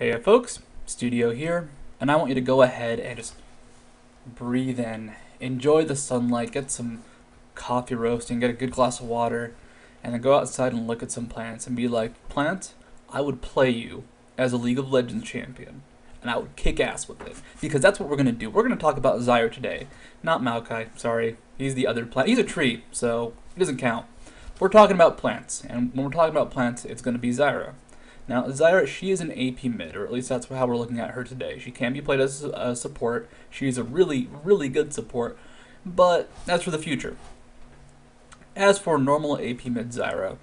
Hey folks, Studio here, and I want you to go ahead and just breathe in, enjoy the sunlight, get some coffee roasting, get a good glass of water, and then go outside and look at some plants and be like, plant, I would play you as a League of Legends champion, and I would kick ass with it, because that's what we're going to do. We're going to talk about Zyra today, not Maokai, sorry, he's the other plant, he's a tree, so he doesn't count. We're talking about plants, and when we're talking about plants, it's going to be Zyra. Now, Zyra, she is an AP mid, or at least that's how we're looking at her today. She can be played as a support. She's a really, really good support, but that's for the future. As for normal AP mid Zyra,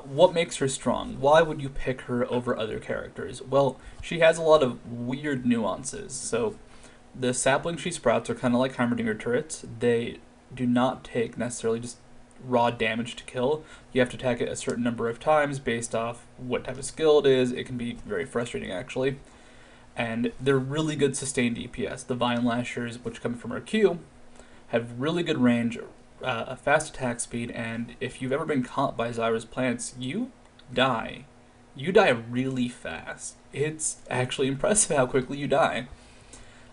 what makes her strong? Why would you pick her over other characters? Well, she has a lot of weird nuances. So, the saplings she sprouts are kind of like Heimerdinger turrets. They do not take necessarily just raw damage to kill. You have to attack it a certain number of times based off what type of skill it is. It can be very frustrating actually. And they're really good sustained DPS. The Vine Lashers, which come from her Q, have really good range, a fast attack speed, and if you've ever been caught by Zyra's plants, you die. You die really fast. It's actually impressive how quickly you die.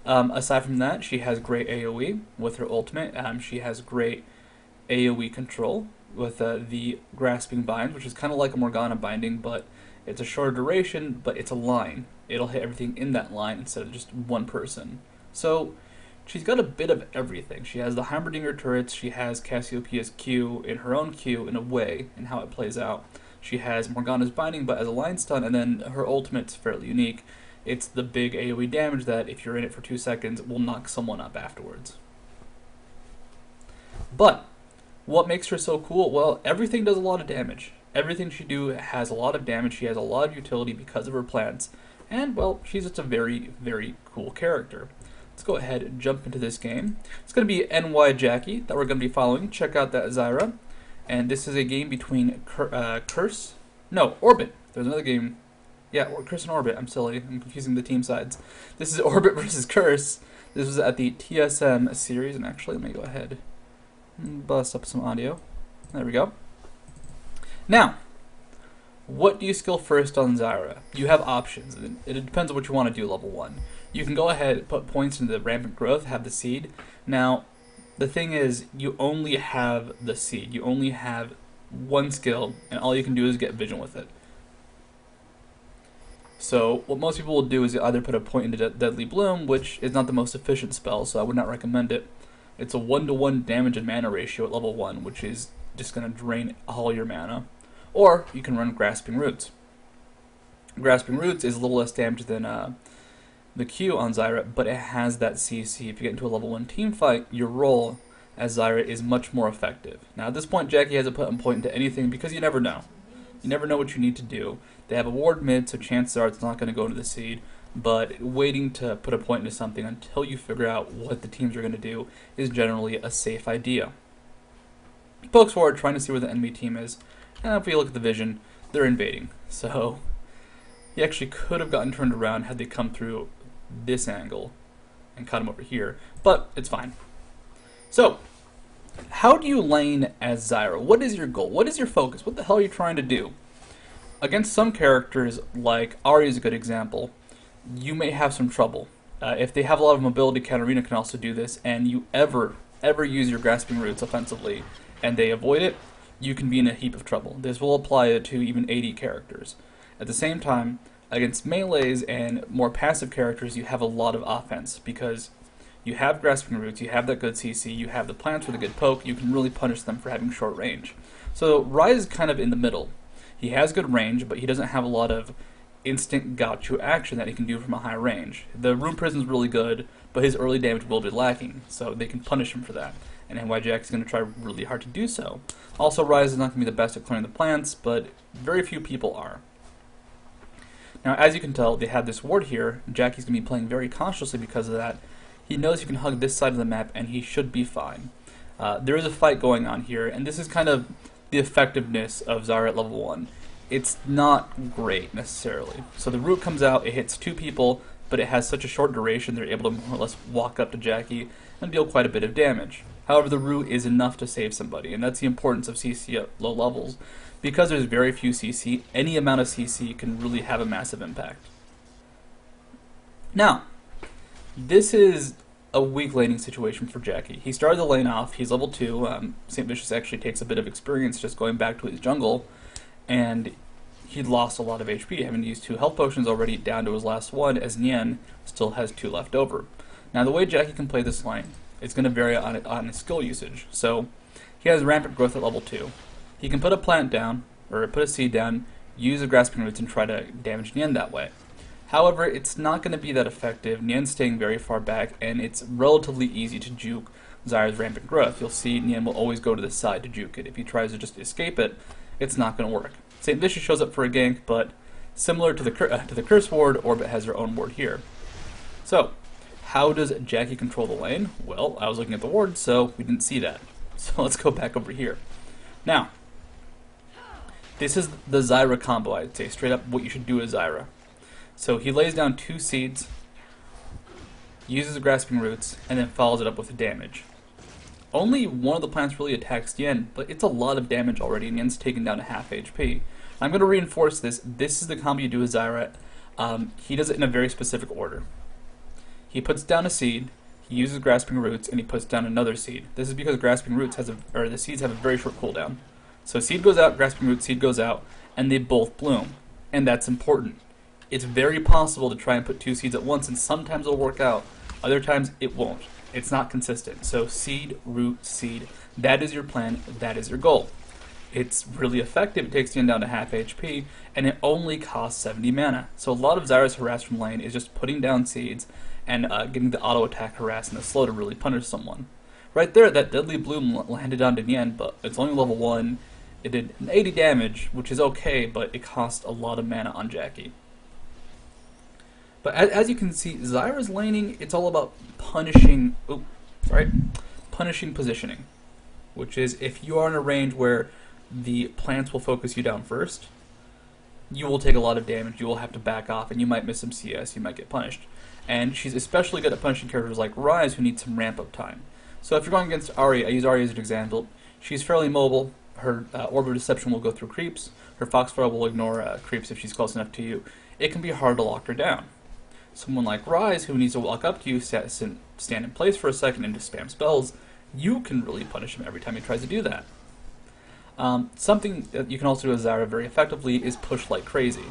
Aside from that, she has great AoE with her ultimate. She has great AoE control with the Grasping Bind, which is kind of like a Morgana binding, but it's a shorter duration, but it's a line. It'll hit everything in that line instead of just one person. So she's got a bit of everything. She has the Heimerdinger turrets, she has Cassiopeia's Q in her own Q in a way, and how it plays out. She has Morgana's binding, but as a line stun, and then her ultimate's fairly unique. It's the big AoE damage that, if you're in it for 2 seconds, will knock someone up afterwards. But what makes her so cool? Well, everything does a lot of damage. Everything she do has a lot of damage. She has a lot of utility because of her plants. And, well, she's just a very, very cool character. Let's go ahead and jump into this game. It's going to be NY Jacky that we're going to be following. Check out that Zyra. And this is a game between Orbit. There's another game. Yeah, Curse and Orbit. I'm silly. I'm confusing the team sides. This is Orbit versus Curse. This was at the TSM series. And actually, let me go ahead bust up some audio. There we go. Now, what do you skill first on Zyra? You have options. It depends on what you want to do level 1. You can go ahead and put points into the rampant growth, have the seed. Now, the thing is, you only have the seed. You only have one skill, and all you can do is get vision with it. So, what most people will do is either put a point into Deadly Bloom, which is not the most efficient spell, so I would not recommend it. It's a 1-to-1 damage and mana ratio at level 1, which is just going to drain all your mana. Or you can run Grasping Roots. Grasping Roots is a little less damage than the Q on Zyra, but it has that CC. If you get into a level 1 team fight, your role as Zyra is much more effective. Now at this point, Jacky hasn't put a point into anything because you never know. You never know what you need to do. They have a ward mid, so chances are it's not going to go into the seed. But waiting to put a point into something until you figure out what the teams are going to do is generally a safe idea. Pokes forward, trying to see where the enemy team is, and if we look at the vision, they're invading. So he actually could have gotten turned around had they come through this angle and caught him over here, but it's fine. So, how do you lane as Zyra? What is your goal? What is your focus? What the hell are you trying to do? Against some characters, like Ahri is a good example, you may have some trouble. If they have a lot of mobility, Katarina can also do this, and you ever use your Grasping Roots offensively, and they avoid it, you can be in a heap of trouble. This will apply to even AD characters. At the same time, against melees and more passive characters, you have a lot of offense, because you have Grasping Roots, you have that good CC, you have the plants with a good poke, you can really punish them for having short range. So Ryze is kind of in the middle. He has good range, but he doesn't have a lot of instant got-you action that he can do from a high range. The Rune Prison's really good, but his early damage will be lacking, so they can punish him for that. And NY Jack's going to try really hard to do so. Also, Ryze is not going to be the best at clearing the plants, but very few people are. Now, as you can tell, they have this ward here. Jacky's going to be playing very cautiously because of that. He knows he can hug this side of the map, and he should be fine. There is a fight going on here, and this is kind of the effectiveness of Zyra at level 1. It's not great, necessarily. So the root comes out, it hits 2 people, but it has such a short duration, they're able to more or less walk up to Jacky and deal quite a bit of damage. However, the root is enough to save somebody, and that's the importance of CC at low levels. Because there's very few CC, any amount of CC can really have a massive impact. Now, this is a weak laning situation for Jacky. He started the lane off, he's level 2, St. Vicious actually takes a bit of experience just going back to his jungle, and he'd lost a lot of HP, having used 2 health potions already down to his last one, as Nian still has 2 left over. Now the way Jacky can play this lane, it's going to vary on his skill usage. So he has rampant growth at level 2. He can put a plant down, or put a seed down, use a grasping roots and try to damage Nian that way. However, it's not going to be that effective. Nian's staying very far back, and it's relatively easy to juke Zyra's rampant growth. You'll see Nian will always go to the side to juke it. If he tries to just escape it, it's not going to work. St. Vicious shows up for a gank, but similar to the Curse Ward, Orbit has her own ward here. So, how does Jacky control the lane? Well, I was looking at the ward, so we didn't see that. So let's go back over here. Now, this is the Zyra combo, I'd say, straight up what you should do as Zyra. So he lays down 2 seeds, uses the grasping roots, and then follows it up with the damage. Only one of the plants really attacks Nian, but it's a lot of damage already, and Nian's taken down to half HP. I'm going to reinforce this. This is the combo you do as Zyra. He does it in a very specific order. He puts down a seed, he uses grasping roots, and he puts down another seed. This is because grasping roots the seeds have a very short cooldown. So seed goes out, grasping roots, seed goes out, and they both bloom. And that's important. It's very possible to try and put 2 seeds at once, and sometimes it'll work out. Other times it won't. It's not consistent. So seed, root, seed. That is your plan. That is your goal. It's really effective. It takes Nian down to half HP, and it only costs 70 mana. So a lot of Zyra's harass from lane is just putting down seeds and getting the auto attack harass and the slow to really punish someone. Right there, that Deadly Bloom landed onto Nian, but it's only level 1. It did 80 damage, which is okay, but it cost a lot of mana on Jacky. But as you can see, Zyra's laning, it's all about punishing positioning. Which is, if you are in a range where the plants will focus you down first, you will take a lot of damage, you will have to back off, and you might miss some CS, you might get punished. And she's especially good at punishing characters like Ryze, who need some ramp-up time. So if you're going against Ahri, I use Ahri as an example, she's fairly mobile, her Orb of Deception will go through creeps, her Foxfire will ignore creeps if she's close enough to you. It can be hard to lock her down. Someone like Ryze, who needs to walk up to you, stand in place for a second and just spam spells, you can really punish him every time he tries to do that. Something that you can also do with Zyra very effectively is push like crazy.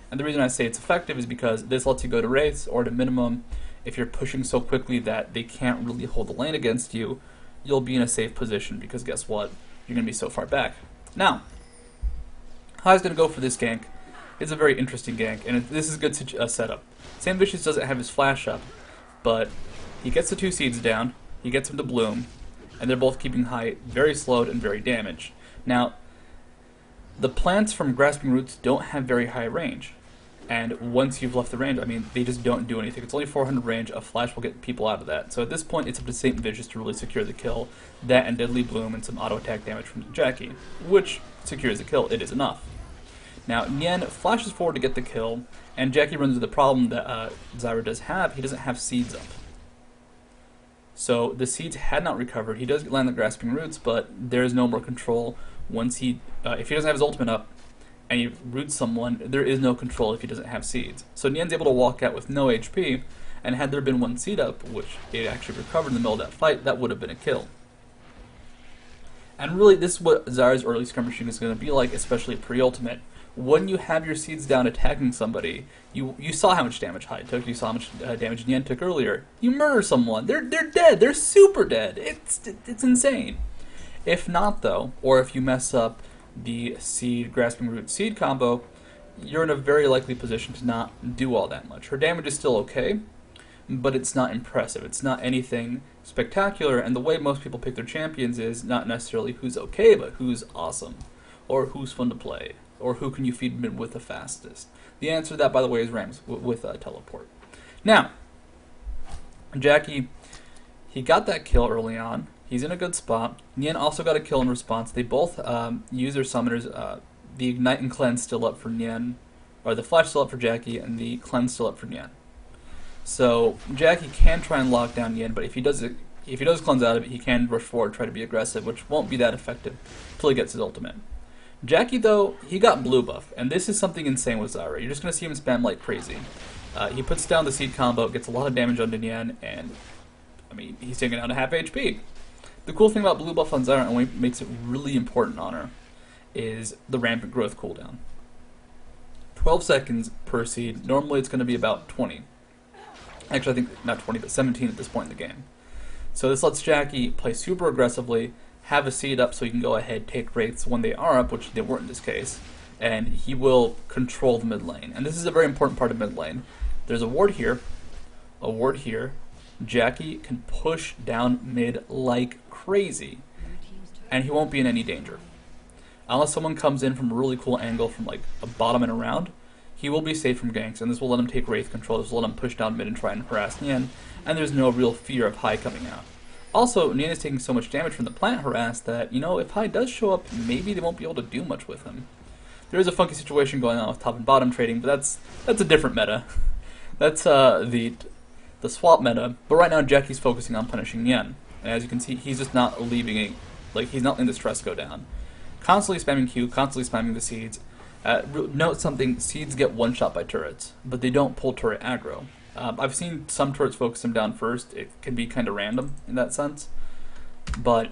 And the reason I say it's effective is because this lets you go to Wraiths, or at a minimum, if you're pushing so quickly that they can't really hold the lane against you, you'll be in a safe position, because guess what? You're going to be so far back. Now, how I was going to go for this gank is a very interesting gank, and this is a good setup. St. Vicious doesn't have his flash up, but he gets the 2 seeds down, he gets them to bloom, and they're both keeping height, very slowed and very damaged. Now, the plants from Grasping Roots don't have very high range, and once you've left the range, I mean, they just don't do anything. It's only 400 range, a flash will get people out of that. So at this point, it's up to St. Vicious to really secure the kill. That and Deadly Bloom and some auto attack damage from Jacky, which secures the kill. It is enough. Now, Nian flashes forward to get the kill, and Jacky runs into the problem that Zyra does have. He doesn't have seeds up. So the seeds had not recovered. He does land the Grasping Roots, but there is no more control once he, if he doesn't have his ultimate up, and he roots someone, there is no control if he doesn't have seeds. So Nian's able to walk out with no HP, and had there been 1 seed up, which it actually recovered in the middle of that fight, that would have been a kill. And really, this is what Zyra's early skirmishing is going to be like, especially pre-ultimate. When you have your seeds down attacking somebody, you saw how much damage Hyde took, you saw how much damage Nian took earlier. You murder someone, they're dead, they're super dead, it's insane. If not though, or if you mess up the seed, grasping root, seed combo, you're in a very likely position to not do all that much. Her damage is still okay, but it's not impressive. It's not anything spectacular, and the way most people pick their champions is not necessarily who's okay, but who's awesome, or who's fun to play, or who can you feed mid with the fastest. The answer to that, by the way, is Rams with teleport. Now, Jacky, he got that kill early on. He's in a good spot. Nian also got a kill in response. They both use their summoners. The Ignite and Cleanse still up for Nian, or the Flash still up for Jacky, and the Cleanse still up for Nian. So Jacky can try and lock down Nian, but if he does cleanse out of it, he can rush forward, try to be aggressive, which won't be that effective until he gets his ultimate. Jacky, though, he got blue buff, and this is something insane with Zyra. You're just going to see him spam like crazy. He puts down the seed combo, gets a lot of damage on Nyan, and, I mean, he's taking down to half HP. The cool thing about blue buff on Zyra, and what makes it really important on her, is the rampant growth cooldown. 12 seconds per seed. Normally it's going to be about 20. Actually, I think not 20, but 17 at this point in the game. So this lets Jacky play super aggressively, have a seed up so he can go ahead, take wraiths when they are up, which they weren't in this case, and he will control the mid lane. And this is a very important part of mid lane. There's a ward here, a ward here. Jacky can push down mid like crazy, and he won't be in any danger. Unless someone comes in from a really cool angle from like a bottom and around, he will be safe from ganks, and this will let him take wraith control, this will let him push down mid and try and harass Nyan, and there's no real fear of Hai coming out. Also, Nyan is taking so much damage from the plant harass that, you know, if Hai does show up, maybe they won't be able to do much with him. There is a funky situation going on with top and bottom trading, but that's a different meta. That's the swap meta, but right now Jacky's focusing on punishing Nyan. And as you can see, he's just not leaving it, like he's not letting the stress go down. Constantly spamming Q, constantly spamming the seeds. Note something, seeds get one shot by turrets, but they don't pull turret aggro. I've seen some turrets focus him down first. It can be kind of random in that sense. But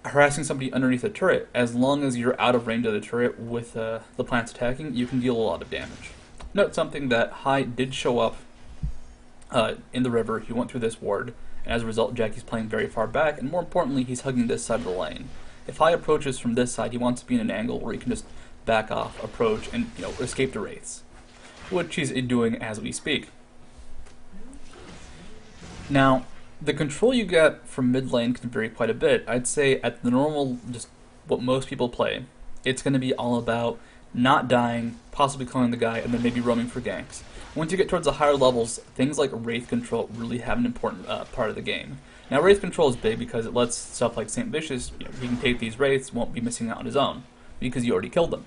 harassing somebody underneath a turret, as long as you're out of range of the turret with the plants attacking, you can deal a lot of damage. Note something that Hai did show up in the river. He went through this ward, and as a result, Jacky's playing very far back, and more importantly, he's hugging this side of the lane. If Hai approaches from this side, he wants to be in an angle where he can just back off, approach, and escape the wraiths, which he's doing as we speak. Now, the control you get from mid lane can vary quite a bit. I'd say at the normal, just what most people play, it's going to be all about not dying, possibly killing the guy, and then maybe roaming for ganks. Once you get towards the higher levels, things like wraith control really have an important part of the game. Now, wraith control is big because it lets stuff like St. Vicious, he can take these wraiths, won't be missing out on his own, because you already killed them.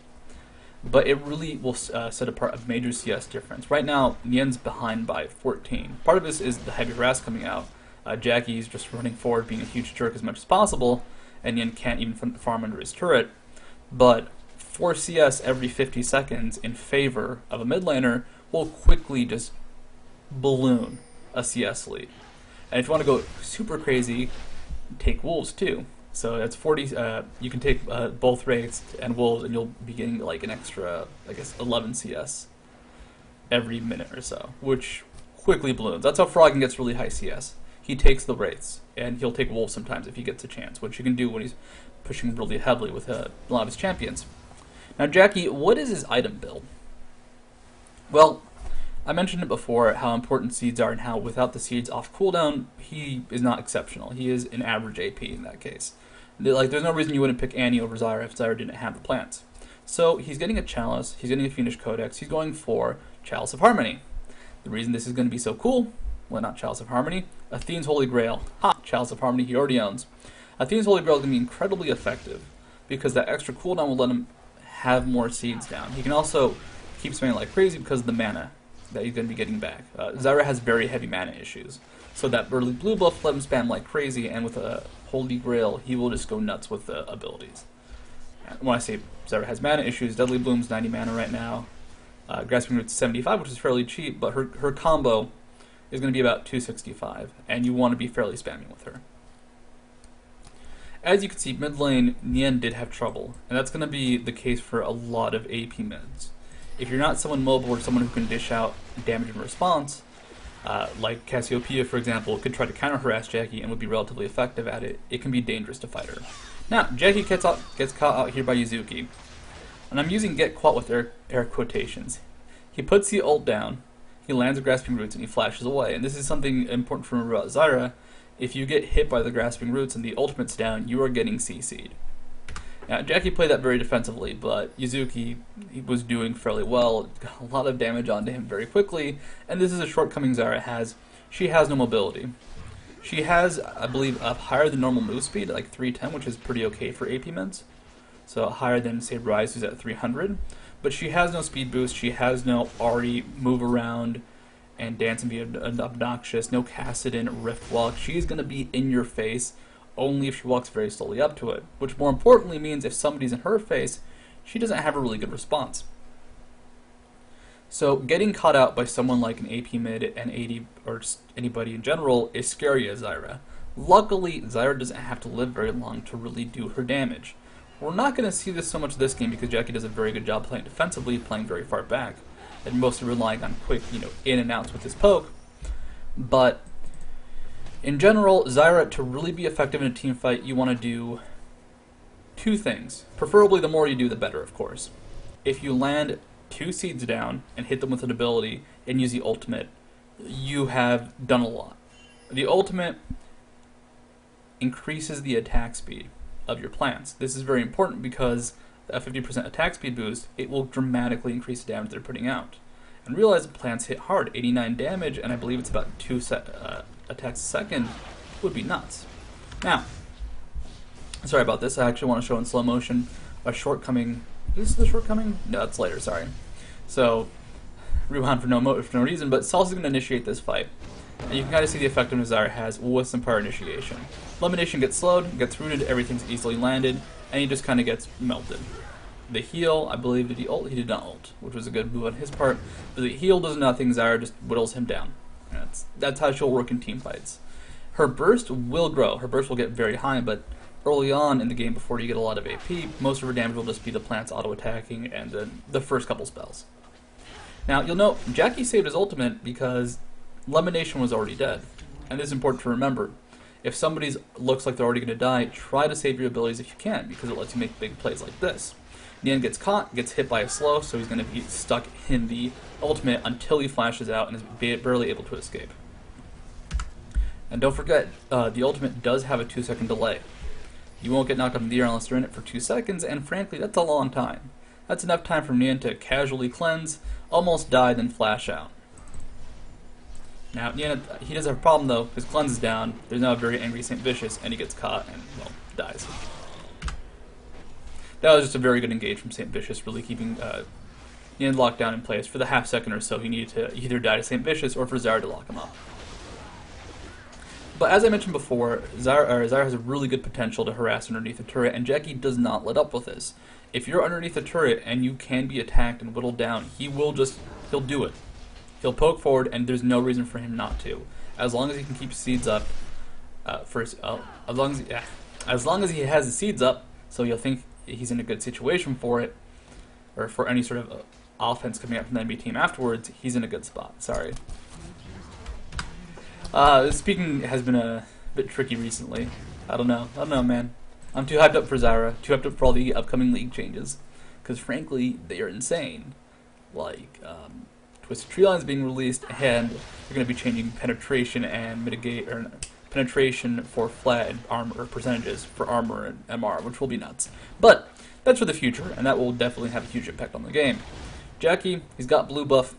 But it really will set apart a major CS difference. Right now, Nyan's behind by 14. Part of this is the heavy harass coming out. Jacky's just running forward, being a huge jerk as much as possible, and Nyan can't even farm under his turret. But 4 CS every 50 seconds in favor of a mid laner will quickly just balloon a CS lead. And if you want to go super crazy, take wolves too. So that's 40. You can take both wraiths and wolves, and you'll be getting like an extra, I guess, 11 CS every minute or so, which quickly balloons. That's how Froggen gets really high CS. He takes the wraiths, and he'll take wolves sometimes if he gets a chance, which he can do when he's pushing really heavily with a lot of his champions. Now, Jacky, what is his item build? Well, I mentioned it before, how important seeds are and how without the seeds off cooldown, he is not exceptional. He is an average AP in that case. Like, there's no reason you wouldn't pick Annie over Zyra if Zyra didn't have the plants. So he's getting a Chalice, he's getting a Fiendish Codex, he's going for Chalice of Harmony. The reason this is going to be so cool, well, not Chalice of Harmony, Athene's Holy Grail. Ha! Chalice of Harmony he already owns. Athene's Holy Grail is going to be incredibly effective because that extra cooldown will let him have more seeds down. He can also keep spamming like crazy because of the mana that he's going to be getting back. Zyra has very heavy mana issues, so that early blue buff let him spam like crazy, and with a Holy Grail, he will just go nuts with the abilities. When I say Zyra has mana issues, Deadly Bloom's 90 mana right now, Grasping Root's 75, which is fairly cheap, but her combo is going to be about 265, and you want to be fairly spamming with her. As you can see, mid lane, Nyan did have trouble, and that's going to be the case for a lot of AP mids. If you're not someone mobile or someone who can dish out damage in response, like Cassiopeia, for example, could try to counter-harass Jacky and would be relatively effective at it, it can be dangerous to fight her. Now, Jacky gets caught out here by Yuzuki, and I'm using get caught with air quotations. He puts the ult down, he lands a Grasping Roots, and he flashes away. And this is something important to remember about Zyra. If you get hit by the Grasping Roots and the ultimate's down, you are getting CC'd. Now, Jacky played that very defensively, but Yuzuki, he was doing fairly well, got a lot of damage onto him very quickly, and this is a shortcoming Zyra has. She has no mobility. She has, I believe, a higher than normal move speed, like 310, which is pretty okay for AP mids. So higher than, say, Ryze, who's at 300. But she has no speed boost, she has no Ahri move around and dance and be obnoxious, no Kassadin, Rift Walk. She's going to be in your face only if she walks very slowly up to it, which more importantly means if somebody's in her face, she doesn't have a really good response. So getting caught out by someone like an AP mid, an AD, or just anybody in general is scary as Zyra. Luckily, Zyra doesn't have to live very long to really do her damage. We're not going to see this so much this game because Jacky does a very good job playing defensively, playing very far back, and mostly relying on quick, in and outs with his poke. But in general, Zyra, to really be effective in a team fight, you want to do two things. Preferably the more you do, the better, of course. If you land 2 seeds down and hit them with an ability and use the ultimate, you have done a lot. The ultimate increases the attack speed of your plants. This is very important because a 50% attack speed boost, it will dramatically increase the damage they're putting out. And realize the plants hit hard, 89 damage, and I believe it's about 2 attacks a second, would be nuts. Now, sorry about this, I actually want to show in slow motion a shortcoming. Is this the shortcoming? No, it's later, sorry. So, rewind for no reason, but Salsa's going to initiate this fight. And you can kind of see the effectiveness Zyra has with some prior initiation. Elimination gets slowed, gets rooted, everything's easily landed, and he just kind of gets melted. The heal, I believe, did he ult? He did not ult, which was a good move on his part. But the heal does nothing, Zyra just whittles him down. That's how she'll work in team fights. Her burst will grow, her burst will get very high, but early on in the game, before you get a lot of AP, most of her damage will just be the plants auto-attacking and then the first couple spells. Now, you'll note, Jacky saved his ultimate because Elimination was already dead. And this is important to remember. If somebody looks like they're already going to die, try to save your abilities if you can, because it lets you make big plays like this. Nian gets caught, gets hit by a slow, so he's going to be stuck in the ultimate until he flashes out and is barely able to escape. And don't forget, the ultimate does have a 2-second delay. You won't get knocked up in the air unless you're in it for 2 seconds, and frankly, that's a long time. That's enough time for Nian to casually cleanse, almost die, then flash out. Now, Nian, he does have a problem though. His cleanse is down, there's now a very angry St. Vicious, and he gets caught and, well, dies. That was just a very good engage from St. Vicious, really keeping Nian locked down in place for the half second or so he needed to either die to St. Vicious or for Zyra to lock him up. But as I mentioned before, Zyra has a really good potential to harass underneath the turret, and Jacky does not let up with this. If you're underneath the turret and you can be attacked and whittled down, he'll do it. He'll poke forward, and there's no reason for him not to. As long as he can keep seeds up, as long as he has the seeds up, so you'll think he's in a good situation for it, or for any sort of offense coming out from the enemy team afterwards, he's in a good spot. Sorry. Speaking has been a bit tricky recently. I don't know, man. I'm too hyped up for Zyra, too hyped up for all the upcoming league changes, because frankly, they are insane. Like, Twisted Tree Line's being released, and they're going to be changing penetration and penetration for flat armor percentages for armor and MR, which will be nuts. But that's for the future, and that will definitely have a huge impact on the game. Jacky, he's got blue buff.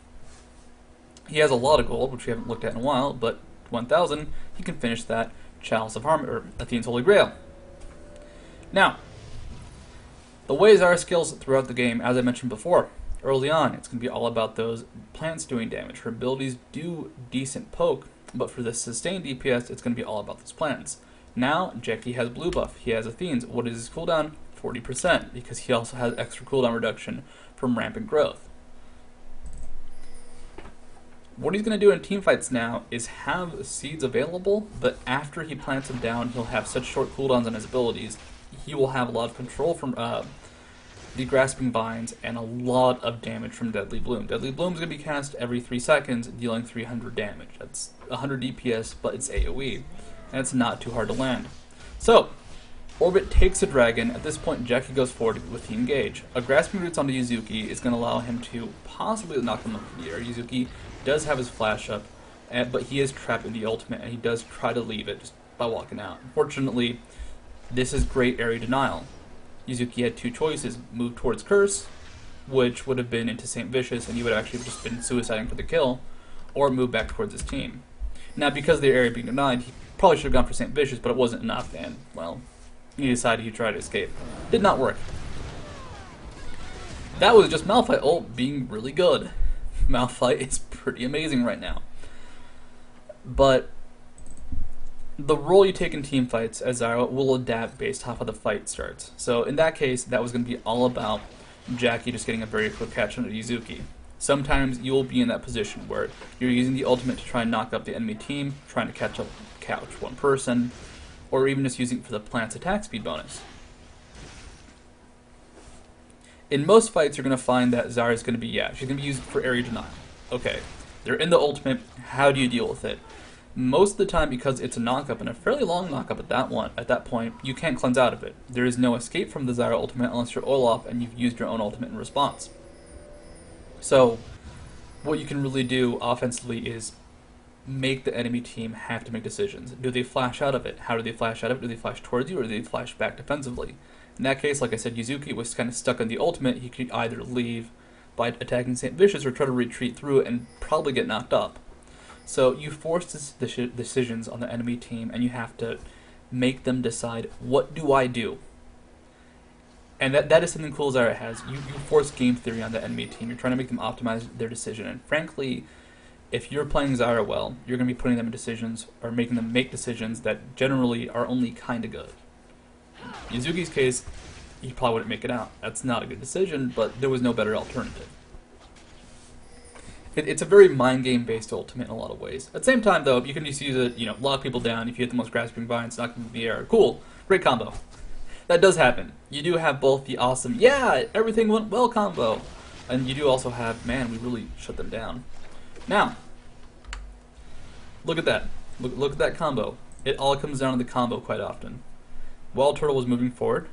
He has a lot of gold, which we haven't looked at in a while, but 1,000, he can finish that Chalice of Harmony, or Athene's Holy Grail. Now, the way Zyra skills throughout the game, as I mentioned before, early on, it's going to be all about those plants doing damage. Her abilities do decent poke, but for the sustained DPS, it's going to be all about those plants. Now, Jacky has blue buff. He has Athene's. What is his cooldown? 40%, because he also has extra cooldown reduction from rampant growth. What he's going to do in teamfights now is have seeds available, but after he plants them down, he'll have such short cooldowns on his abilities, he will have a lot of control from the Grasping Vines and a lot of damage from Deadly Bloom. Deadly Bloom is going to be cast every 3 seconds, dealing 300 damage. That's 100 DPS, but it's AoE, and it's not too hard to land. So, Orbit takes a dragon. At this point, Jacky goes forward with the engage. A Grasping Roots onto Yuzuki is going to allow him to possibly knock him up in the air. Yuzuki does have his flash up, but he is trapped in the ultimate, and he does try to leave it just by walking out. Unfortunately, this is great area denial. Yuzuki had 2 choices: move towards Curse, which would have been into St. Vicious, and he would have actually just been suiciding for the kill, or move back towards his team. Now, because of the area being denied, he probably should have gone for St. Vicious, but it wasn't enough, and, well, he decided he'd try to escape. Did not work. That was just Malphite ult being really good. Malphite is pretty amazing right now. But the role you take in team fights as Zyra will adapt based off how the fight starts. So in that case, that was going to be all about Jacky just getting a very quick catch on Yuzuki. Sometimes you'll be in that position where you're using the ultimate to try and knock up the enemy team, trying to catch one person, or even just using it for the plant's attack speed bonus. In most fights, you're going to find that Zyra is going to be, she's going to be used for area denial. Okay, they're in the ultimate, how do you deal with it? Most of the time, because it's a knockup, and a fairly long knockup at that point, you can't cleanse out of it. There is no escape from the Zyra ultimate unless you're Olaf and you've used your own ultimate in response. So, what you can really do offensively is make the enemy team have to make decisions. Do they flash out of it? How do they flash out of it? Do they flash towards you, or do they flash back defensively? In that case, like I said, Yuzuki was kind of stuck on the ultimate. He could either leave by attacking St. Vicious or try to retreat through it and probably get knocked up. So you force decisions on the enemy team, and you have to make them decide, what do I do? And that is something cool Zyra has. You force game theory on the enemy team. You're trying to make them optimize their decision. And frankly, if you're playing Zyra well, you're going to be putting them in decisions, or making them make decisions that generally are only kind of good. In Yuzuki's case, he probably wouldn't make it out. That's not a good decision, but there was no better alternative. It's a very mind game based ultimate in a lot of ways. At the same time, though, you can just use it, lock people down. If you hit the most grasping vines, knock them in the air. Cool, great combo. That does happen. You do have both the awesome, everything went well combo, and you do also have, man, we really shut them down. Now, look at that. Look at that combo. It all comes down to the combo quite often. Wild Turtle was moving forward.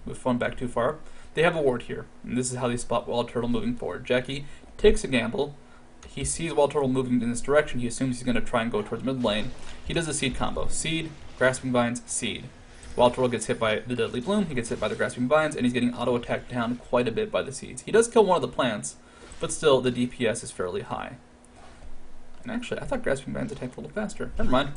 We've gone back too far. They have a ward here, and this is how they spot Wild Turtle moving forward. Jacky takes a gamble. He sees Wild Turtle moving in this direction. He assumes he's going to try and go towards mid lane. He does a seed combo. Seed, Grasping Vines, Seed. Wild Turtle gets hit by the Deadly Bloom. He gets hit by the Grasping Vines, and he's getting auto-attacked down quite a bit by the seeds. He does kill one of the plants, but still, the DPS is fairly high. And actually, I thought Grasping Vines attacked a little faster. Never mind.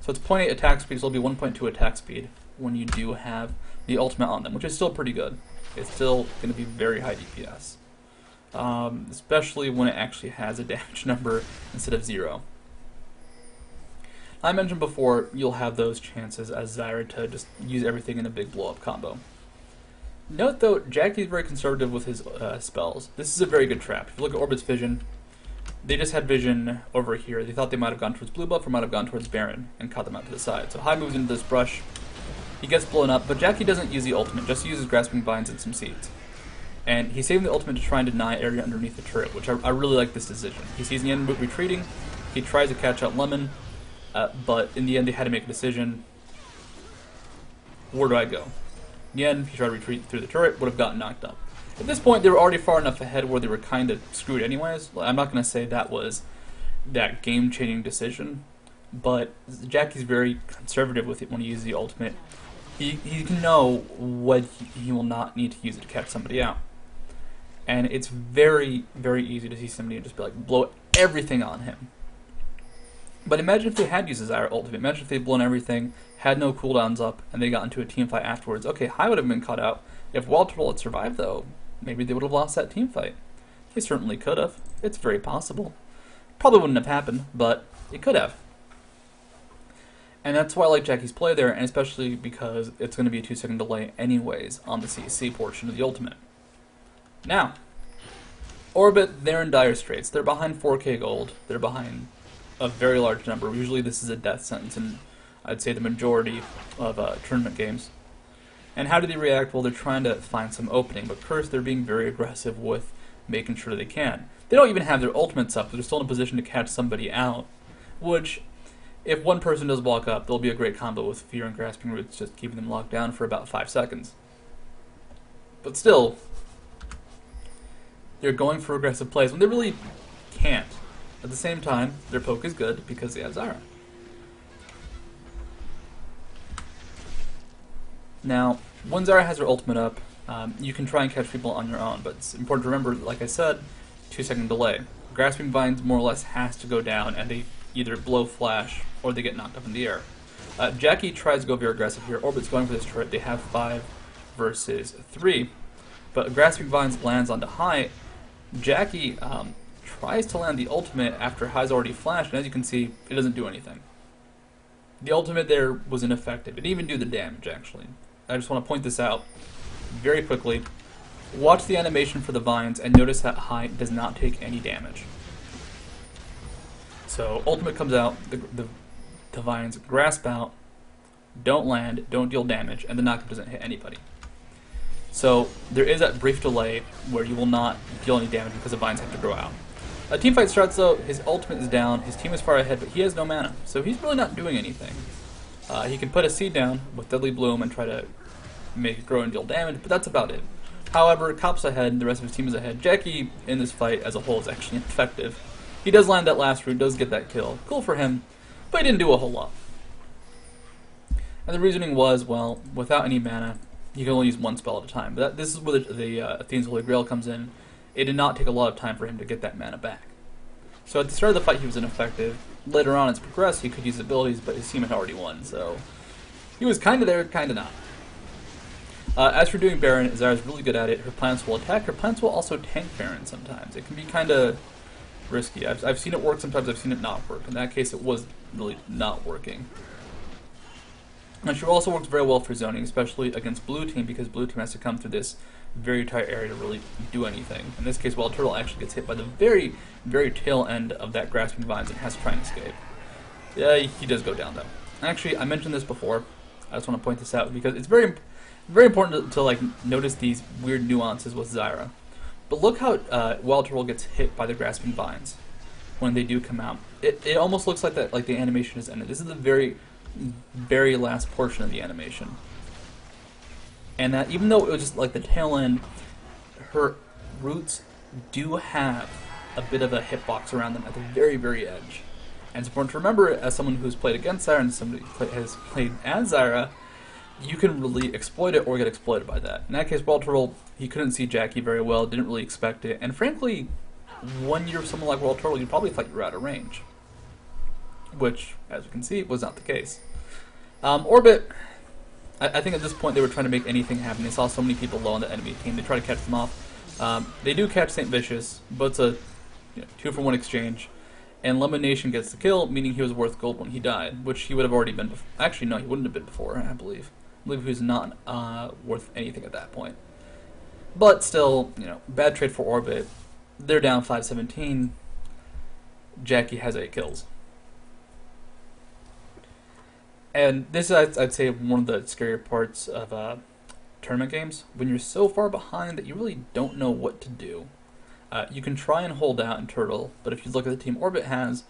So it's 0.8 attack speed, so it'll be 1.2 attack speed when you do have the ultimate on them, which is still pretty good. It's still going to be very high DPS. Especially when it actually has a damage number instead of 0. I mentioned before, you'll have those chances as Zyra to just use everything in a big blow-up combo. Note though, Jacky's very conservative with his spells. This is a very good trap. If you look at Orbit's Vision, they just had Vision over here. They thought they might have gone towards Blue Buff or might have gone towards Baron and caught them out to the side. So High moves into this brush. He gets blown up, but Jacky doesn't use the ultimate, just uses Grasping Vines and some seeds. And he's saving the ultimate to try and deny area underneath the turret, which I really like this decision. He sees the enemy retreating, he tries to catch out Lemon, but in the end they had to make a decision. Where do I go? In the end, if he tried to retreat through the turret, would have gotten knocked up. At this point, they were already far enough ahead where they were kind of screwed anyways. I'm not going to say that was that game-changing decision, but Jacky's very conservative with it when he uses the ultimate. He can know what he will not need to use it to catch somebody out. And it's very, very easy to see somebody and just be like, blow everything on him. But imagine if they had used Zyra ultimate. Imagine if they'd blown everything, had no cooldowns up, and they got into a team fight afterwards. Okay, High would have been caught out. If Wild Turtle had survived, though, maybe they would have lost that team fight. They certainly could have. It's very possible. Probably wouldn't have happened, but it could have. And that's why I like Jacky's play there, and especially because it's going to be a 2-second delay anyways on the CC portion of the ultimate. Now, Orbit, they're in dire straits. They're behind 4k gold. They're behind a very large number. Usually this is a death sentence in, I'd say, the majority of tournament games. And how do they react? Well, they're trying to find some opening, but Curse, they're being very aggressive with making sure they can. They don't even have their ultimates up, but they're still in a position to catch somebody out, which, if one person does walk up, there'll be a great combo with Fear and Grasping Roots, just keeping them locked down for about 5 seconds. But still, they're going for aggressive plays when they really can't. At the same time, their poke is good because they have Zyra. Now, when Zyra has her ultimate up, you can try and catch people on your own, but it's important to remember, like I said, 2-second delay. Grasping Vines more or less has to go down, and they either blow flash or they get knocked up in the air. Jacky tries to go very aggressive here. Orbit's going for this turret. They have 5 versus 3, but Grasping Vines lands onto High. Jacky tries to land the ultimate after High's already flashed, and as you can see, it doesn't do anything. The ultimate there was ineffective. It didn't even do the damage, actually. I just want to point this out very quickly. Watch the animation for the vines and notice that high does not take any damage. So ultimate comes out, the vines grasp out, don't land, don't deal damage, and the knockup doesn't hit anybody. So there is that brief delay where you will not deal any damage because the vines have to grow out. A teamfight starts though, his ultimate is down, his team is far ahead, but he has no mana, so he's really not doing anything. He can put a seed down with Deadly Bloom and try to make it grow and deal damage, but that's about it. However, Cop's ahead, the rest of his team is ahead. Jacky in this fight as a whole is actually effective. He does land that last root, does get that kill. Cool for him, but he didn't do a whole lot. And the reasoning was, well, without any mana, you can only use one spell at a time. But this is where the Athene's Holy Grail comes in. It did not take a lot of time for him to get that mana back. So at the start of the fight, he was ineffective. Later on, as it progressed, he could use abilities, but his team had already won, so he was kind of there, kind of not. As for doing Baron, Zyra's really good at it. Her plants will attack. Her plants will also tank Baron sometimes. It can be kind of risky. I've seen it work sometimes. I've seen it not work. In that case, it was really not working. And she also works very well for zoning, especially against blue team, because blue team has to come through this very tight area to really do anything. In this case, Wild Turtle actually gets hit by the very, very tail end of that Grasping Vines and has to try and escape. Yeah, he does go down though. Actually, I mentioned this before. I just want to point this out because it's very important to like notice these weird nuances with Zyra. But look how Wild Turtle gets hit by the Grasping Vines when they do come out. It almost looks like that, like the animation is ended. This is the very, very last portion of the animation. And that even though it was just like the tail end, her roots do have a bit of a hitbox around them at the very, very edge. And it's important to remember, as someone who's played against Zyra and somebody who has played as Zyra, you can really exploit it or get exploited by that. In that case, Wild Turtle, he couldn't see Jacky very well, didn't really expect it, and frankly, when you're someone like Wild Turtle, you probably thought you were out of range. Which, as we can see, was not the case. Orbit, I think at this point they were trying to make anything happen. They saw so many people low on the enemy team, they try to catch them off. They do catch St. Vicious, but it's a 2-for-1 exchange. And Lemonation gets the kill, meaning he was worth gold when he died, which he would have already been before. Actually, no, he wouldn't have been before, I believe. I believe he was not worth anything at that point. But still, bad trade for Orbit. They're down 5-17. Jacky has 8 kills. And this is, I'd say, one of the scarier parts of tournament games. When you're so far behind that you really don't know what to do. You can try and hold out in Turtle, but if you look at the team Orbit has,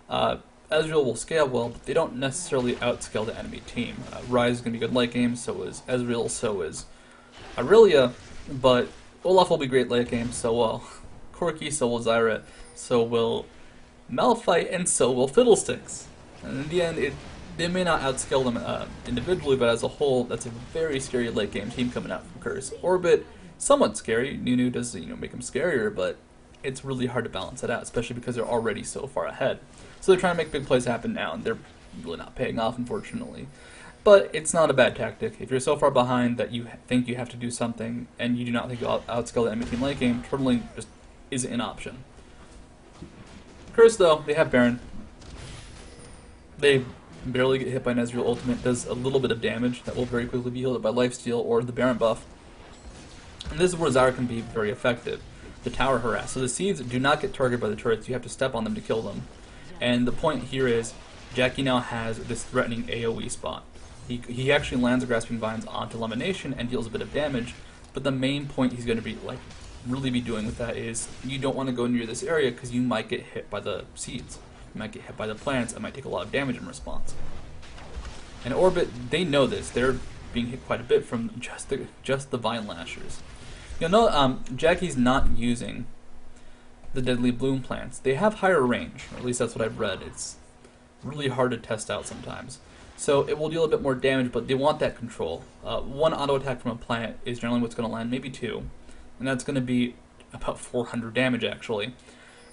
Ezreal will scale well, but they don't necessarily outscale the enemy team. Ryze is going to be good late game, so is Ezreal, so is Aurelia, but Olaf will be great late game, so will Corki, so will Zyra, so will Malphite, and so will Fiddlesticks. And in the end, they may not outscale them individually, but as a whole, that's a very scary late game team coming out from Curse. Orbit, somewhat scary. Nunu does make them scarier, but it's really hard to balance it out, especially because they're already so far ahead. So they're trying to make big plays happen now, and they're really not paying off, unfortunately. But it's not a bad tactic. If you're so far behind that you think you have to do something, and you do not think you'll outscale the enemy team late game, turtling just isn't an option. Curse, though, they have Baron. They barely get hit by an Ezreal ultimate, does a little bit of damage that will very quickly be healed by Lifesteal or the Baron buff. And this is where Zyra can be very effective. The tower harass. So the seeds do not get targeted by the turrets. You have to step on them to kill them. And the point here is, Jacky now has this threatening AoE spot. He actually lands the Grasping Vines onto Lemonation and deals a bit of damage. But the main point he's going to be really be doing with that is, you don't want to go near this area because you might get hit by the seeds. You might get hit by the plants. It might take a lot of damage in response. And Orbit, they know this. They're being hit quite a bit from just the Vine Lashers. You'll know Jacky's not using the Deadly Bloom plants. They have higher range, or at least that's what I've read. It's really hard to test out sometimes. So it will deal a bit more damage, but they want that control. One auto attack from a plant is generally what's going to land, maybe 2. And that's going to be about 400 damage, actually.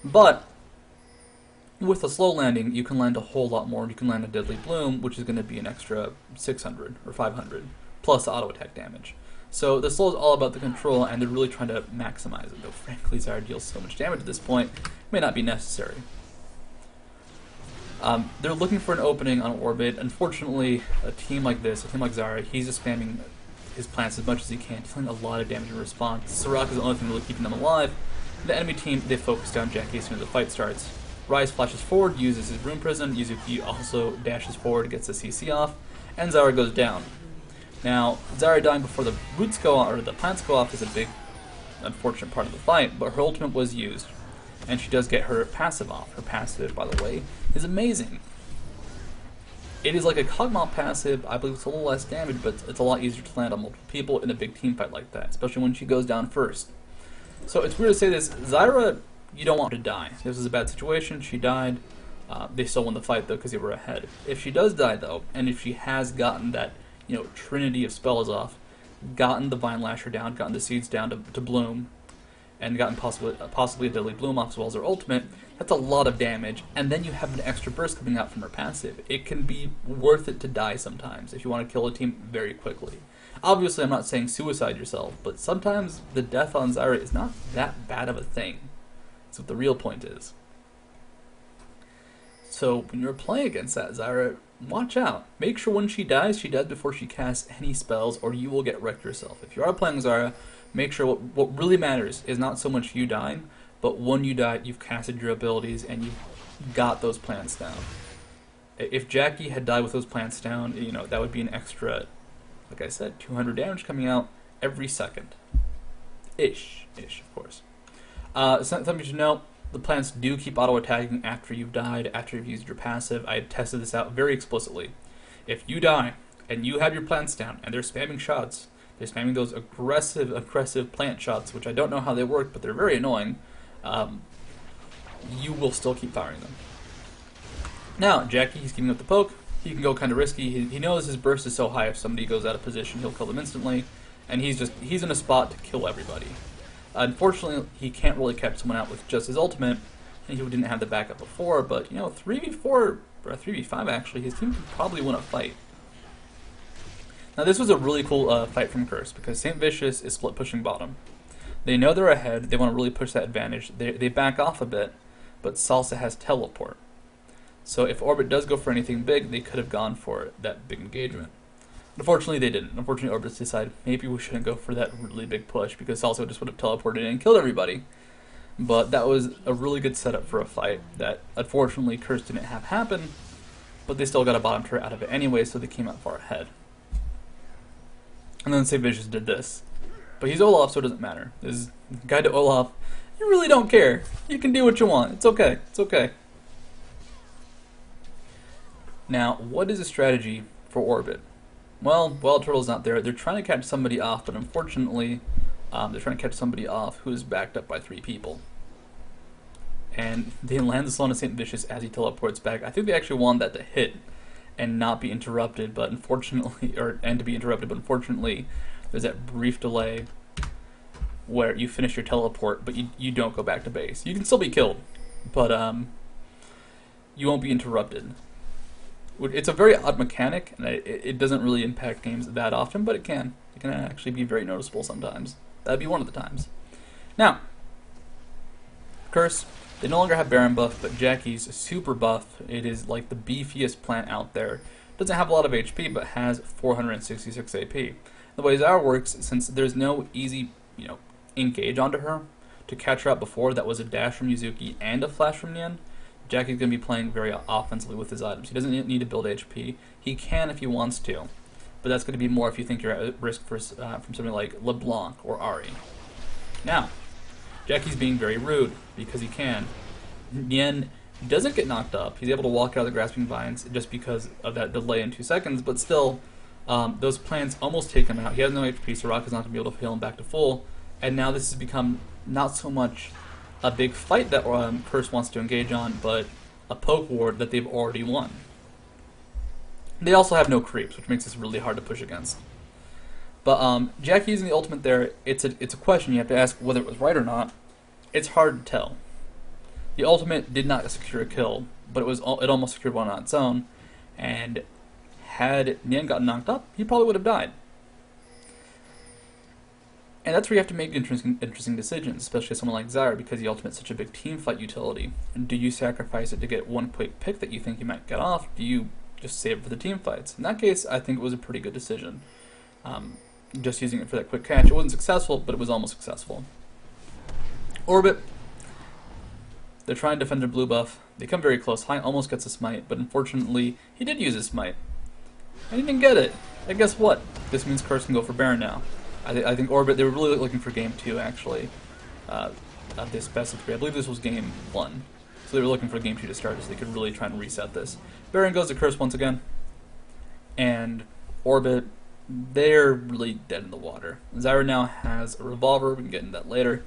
But with a slow landing, you can land a whole lot more. You can land a Deadly Bloom, which is going to be an extra 600 or 500, plus auto attack damage. So the slow is all about the control, and they're really trying to maximize it, though frankly Zyra deals so much damage at this point, it may not be necessary. They're looking for an opening on orbit. Unfortunately, a team like this, a team like Zyra, he's just spamming his plants as much as he can, dealing a lot of damage in response. Soraka is the only thing really keeping them alive. The enemy team, they focus down Jacky as soon as the fight starts. Rise flashes forward, uses his Rune Prison. Yuzuki also dashes forward, gets the CC off, and Zyra goes down. Now, Zyra dying before the roots go off, or the plants go off, is a big, unfortunate part of the fight, but her ultimate was used, and she does get her passive off. Her passive, by the way, is amazing. It is like a Kog'Maw passive. I believe it's a little less damage, but it's a lot easier to land on multiple people in a big team fight like that, especially when she goes down first. So it's weird to say this. Zyra, you don't want her to die. This is a bad situation. She died. They still won the fight, though, because they were ahead. If she does die, though, and if she has gotten that, trinity of spells off, gotten the Vine Lasher down, gotten the Seeds down to Bloom, and gotten possibly a Deadly Bloom off as well as her ultimate, that's a lot of damage, and then you have an extra burst coming out from her passive. It can be worth it to die sometimes if you want to kill a team very quickly. Obviously, I'm not saying suicide yourself, but sometimes the death on Zyra is not that bad of a thing. That's what the real point is. So when you're playing against that Zyra, watch out. Make sure when she dies before she casts any spells, or you will get wrecked yourself. If you are playing Zyra, make sure what really matters is not so much you dying, but when you die, you've casted your abilities and you've got those plants down. If Jacky had died with those plants down, that would be an extra, like I said, 200 damage coming out every second. Ish, of course. Something to note, the plants do keep auto-attacking after you've died, after you've used your passive. I tested this out very explicitly. If you die, and you have your plants down, and they're spamming shots, they're spamming those aggressive plant shots, which I don't know how they work, but they're very annoying, you will still keep firing them. Now, Jacky, he's keeping up the poke. He can go kind of risky. He knows his burst is so high, if somebody goes out of position, he'll kill them instantly, and he's in a spot to kill everybody. Unfortunately, he can't really catch someone out with just his ultimate, and he didn't have the backup before, but, 3v4, or 3v5 actually, his team could probably win a fight. Now this was a really cool fight from Curse, because St. Vicious is split pushing bottom. They know they're ahead, they want to really push that advantage, they back off a bit, but Salsa has teleport. So if Orbit does go for anything big, they could have gone for that big engagement. Unfortunately, they didn't. Unfortunately, Orbit decided maybe we shouldn't go for that really big push, because Salsa just would have teleported in and killed everybody. But that was a really good setup for a fight that, unfortunately, Curse didn't have happen, but they still got a bottom turret out of it anyway, so they came out far ahead. And then St. Vicious did this. But he's Olaf, so it doesn't matter. This guide to Olaf, you really don't care. You can do what you want. It's okay. It's okay. Now, what is a strategy for Orbit? Well, Wild Turtle's not there. They're trying to catch somebody off, but unfortunately, they're trying to catch somebody off who is backed up by 3 people. And they land the Salon of St. Vicious as he teleports back. I think they actually want that to hit and not be interrupted, but unfortunately, but unfortunately, there's that brief delay where you finish your teleport, but you don't go back to base. You can still be killed, but you won't be interrupted. It's a very odd mechanic, and it doesn't really impact games that often, but it can. It can actually be very noticeable sometimes. That'd be one of the times. Now, Curse, they no longer have Baron buff, but Jacky's super buff. It is like the beefiest plant out there. Doesn't have a lot of HP, but has 466 AP. The way Zyra works, since there's no easy, engage onto her, to catch her up before, that was a dash from Yuzuki and a flash from Nien, Jacky's going to be playing very offensively with his items. He doesn't need to build HP. He can if he wants to, but that's going to be more if you think you're at risk from something like LeBlanc or Ahri. Now, Jacky's being very rude because he can. Nien doesn't get knocked up. He's able to walk out of the Grasping Vines just because of that delay in 2 seconds, but still, those plants almost take him out. He has no HP, so Rock is not going to be able to heal him back to full, and now this has become not so much a big fight that Curse wants to engage on, but a poke ward that they've already won. They also have no creeps, which makes this really hard to push against. But Jacky using the ultimate there, it's a question you have to ask whether it was right or not. It's hard to tell. The ultimate did not secure a kill, but it almost secured one on its own, and had Nien gotten knocked up, he probably would have died. And that's where you have to make interesting decisions, especially someone like Zyra, because the ultimate's such a big team fight utility. And do you sacrifice it to get one quick pick that you think you might get off? Do you just save it for the team fights? In that case, I think it was a pretty good decision. Just using it for that quick catch. It wasn't successful, but it was almost successful. Orbit. They're trying to defend their blue buff. They come very close. High almost gets a smite, but unfortunately, he did use his smite. And he didn't get it. And guess what? This means Curse can go for Baron now. I think Orbit, they were really looking for game 2, actually, of this best of 3. I believe this was game 1. So they were looking for game 2 to start, so they could really try and reset this. Baron goes to Curse once again. And Orbit, they're really dead in the water. Zyra now has a revolver. We can get into that later.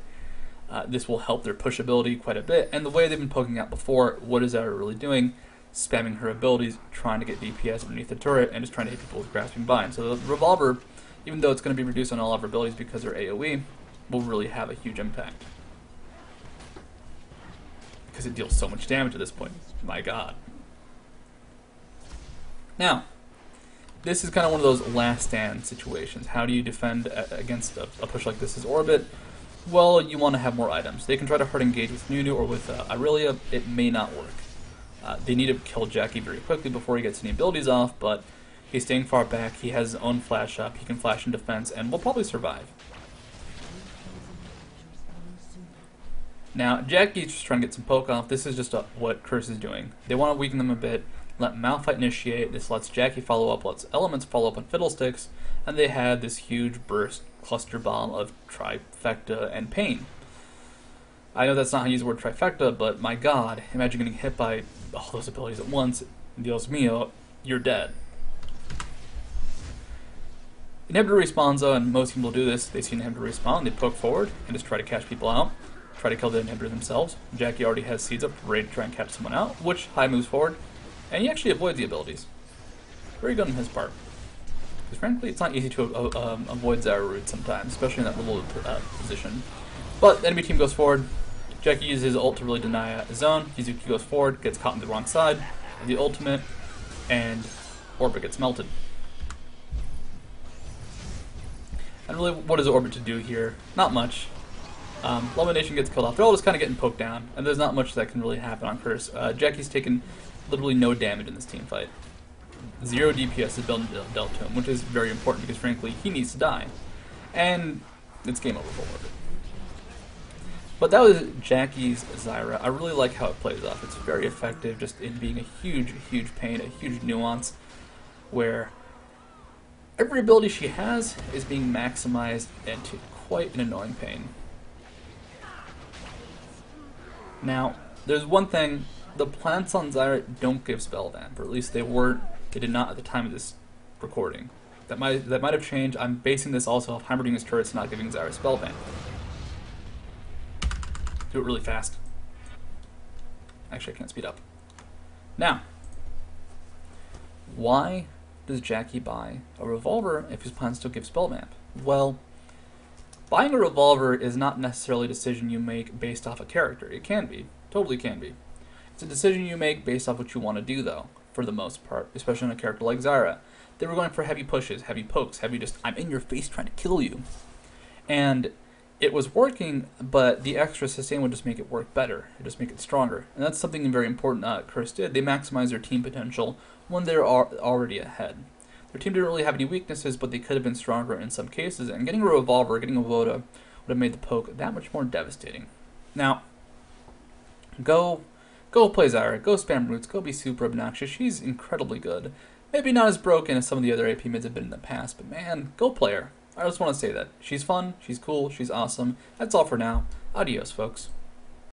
This will help their push ability quite a bit. And the way they've been poking out before, what is Zyra really doing? Spamming her abilities, trying to get DPS underneath the turret, and just trying to hit people with Grasping Bind. So the revolver, even though it's going to be reduced on all of our abilities because they're AoE, will really have a huge impact. Because it deals so much damage at this point. My god. Now, this is kind of one of those last stand situations. How do you defend against a push like this as Orbit? Well, you want to have more items. They can try to hard engage with Nunu or with Irelia. It may not work. They need to kill Jacky very quickly before he gets any abilities off, but he's staying far back. He has his own flash up. He can flash in defense, and will probably survive. Now, Jacky's just trying to get some poke off. This is just what Curse is doing. They want to weaken them a bit, let Malphite initiate. This lets Jacky follow up, lets Elements follow up on Fiddlesticks, and they had this huge burst cluster bomb of Trifecta and Pain. I know that's not how you use the word Trifecta, but my god, imagine getting hit by all those abilities at once. Dios mío, you're dead. Inhibitor respawns though, and most people do this. They see an inhibitor respawn, they poke forward, and just try to catch people out. Try to kill the inhibitor themselves. Jacky already has seeds up, ready to try and catch someone out, which High moves forward, and he actually avoids the abilities. Very good on his part. Because frankly, it's not easy to avoid Zyra root sometimes, especially in that little position. But the enemy team goes forward. Jacky uses his ult to really deny a zone. Izuki goes forward, gets caught on the wrong side of the ultimate, and Orbit gets melted. And really, what is Orbit to do here? Not much. Lumination gets killed off. They're all just kind of getting poked down, and there's not much that can really happen on Curse. Jacky's taken literally no damage in this team fight. 0 DPS is dealt to him, which is very important because, frankly, he needs to die. And it's game over for Orbit. But that was Jacky's Zyra. I really like how it plays off. It's very effective, just in being a huge, huge pain, a huge nuance, where every ability she has is being maximized into quite an annoying pain. Now, there's one thing, the plants on Zyra don't give spell vamp, or at least they did not at the time of this recording. That might have changed. I'm basing this also off Heimerdinger's turrets not giving Zyra spell vamp. Do it really fast. Actually, I can't speed up. Now, why does Jacky buy a revolver if his plans still give spell vamp? Well, buying a revolver is not necessarily a decision you make based off a character. It can be. Totally can be. It's a decision you make based off what you want to do, though, for the most part, especially on a character like Zyra. They were going for heavy pushes, heavy pokes, heavy just, I'm in your face trying to kill you. And it was working, but the extra sustain would just make it work better. It just make it stronger. And that's something very important Curse did. They maximized their team potential when they're already ahead. Their team didn't really have any weaknesses, but they could have been stronger in some cases, and getting a revolver, getting a Voda, would have made the poke that much more devastating. Now, go play Zyra, go spam roots, go be super obnoxious. She's incredibly good. Maybe not as broken as some of the other AP mids have been in the past, but man, go play her. I just want to say that. She's fun, she's cool, she's awesome. That's all for now. Adios, folks.